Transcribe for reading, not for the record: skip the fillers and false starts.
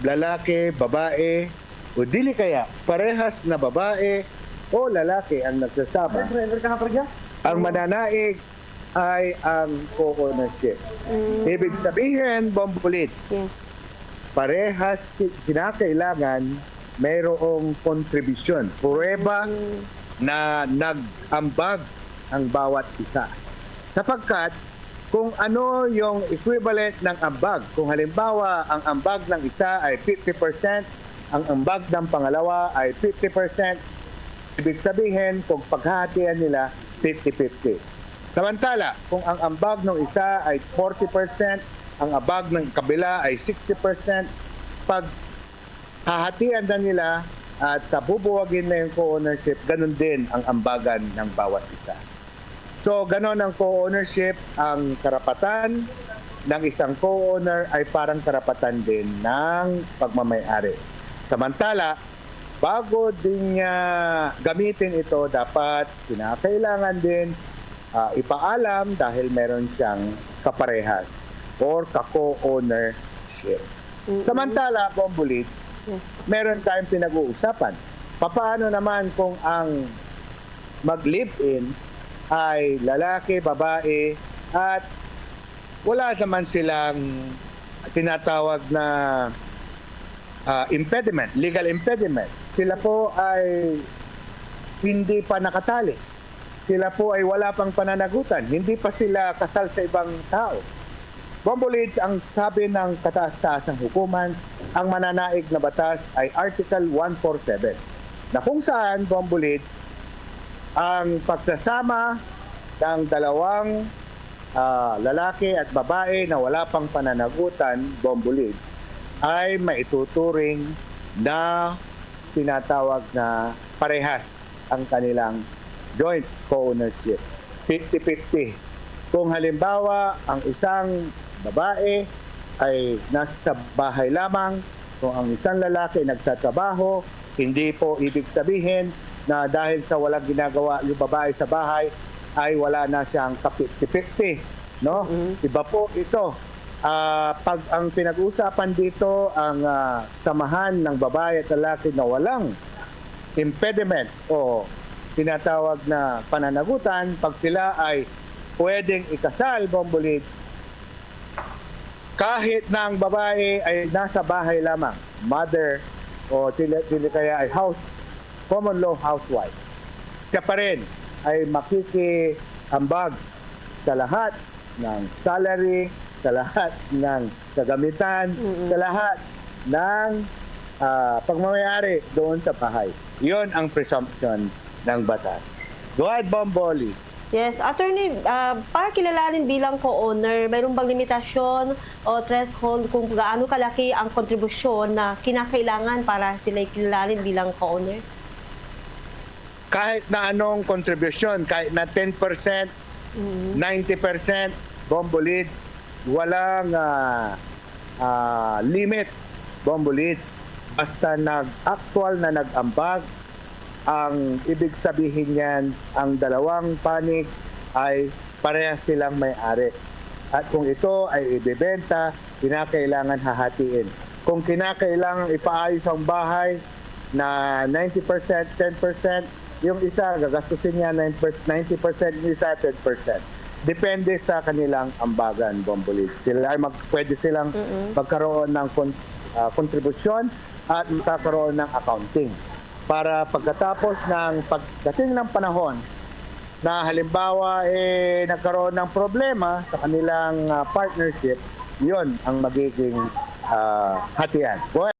lalaki, babae, o dili kaya parehas na babae o lalaki ang nagsasama, ang mananaig ay ang co-ownership. Ibig sabihin, Bombolits, Yes. parehas kinakailangan mayroong kontribusyon, pruweba na nag-ambag ang bawat isa. Sapagkat kung ano yung equivalent ng ambag, kung halimbawa ang ambag ng isa ay 50%, ang ambag ng pangalawa ay 50%, ibig sabihin kung paghahatian nila 50-50. Samantala, kung ang ambag ng isa ay 40%, ang ambag ng kabila ay 60%, pag hahatian na nila at bubuwagin na yung co-ownership, ganun din ang ambagan ng bawat isa. So, ganon ang co-ownership, ang karapatan ng isang co-owner ay parang karapatan din ng pagmamay-ari. Samantala, bago din niya gamitin ito, dapat kinakailangan din ipaalam dahil meron siyang kaparehas or ka-co-ownership. Samantala, Bombolits, meron tayong pinag-uusapan. Paano naman kung ang mag-live-in ay lalaki, babae, at wala naman silang tinatawag na impediment, legal impediment. Sila po ay hindi pa nakatali. Sila po ay wala pang pananagutan. Hindi pa sila kasal sa ibang tao. Bombolits, ang sabi ng kataas-taasang hukuman, ang mananaig na batas ay Article 147, na kung saan, Bombolits, ang pagsasama ng dalawang lalaki at babae na wala pang pananagutan, Bombolits, ay maituturing na tinatawag na parehas ang kanilang joint co-ownership. 50-50. Kung halimbawa, ang isang babae ay nasa bahay lamang, kung ang isang lalaki nagtatrabaho, hindi po ibig sabihin na dahil sa walang ginagawa yung babae sa bahay ay wala na siyang ka-50-50, no? Iba po ito. Pag ang pinag-usapan dito ang samahan ng babae at lalaki na walang impediment o tinatawag na pananagutan, pag sila ay pwedeng ikasal, Bombolits, kahit na ang babae ay nasa bahay lamang, mother o tili kaya ay common law housewife, siya pa rin ay makikiambag sa lahat ng salary, sa lahat ng kagamitan, sa lahat ng pagmamayari doon sa bahay. Iyon ang presumption ng batas. Go ahead, Bombolits. Yes, attorney, para kilalanin bilang co-owner, mayroon bang limitasyon o threshold kung gaano kalaki ang kontribusyon na kinakailangan para sila kilalanin bilang co-owner? Kahit na anong kontribusyon, kahit na 10%, 90%, Bombolits, walang limit, Bombolits. Basta actual na nag-ambag, ang ibig sabihin niyan, ang dalawang panig ay parehas silang may-ari. At kung ito ay ibebenta, kinakailangan hahatiin. Kung kinakailangan ipaayos ang bahay na 90%, 10%, yung isa gagastusin niya 90%, yung isa 10%. Depende sa kanilang ambagan, Bombolits. Sila ay pwede silang magkaroon ng kontribusyon at magkakaroon ng accounting. Para pagkatapos ng pagdating ng panahon na halimbawa nagkaroon ng problema sa kanilang partnership, yon ang magiging hatian.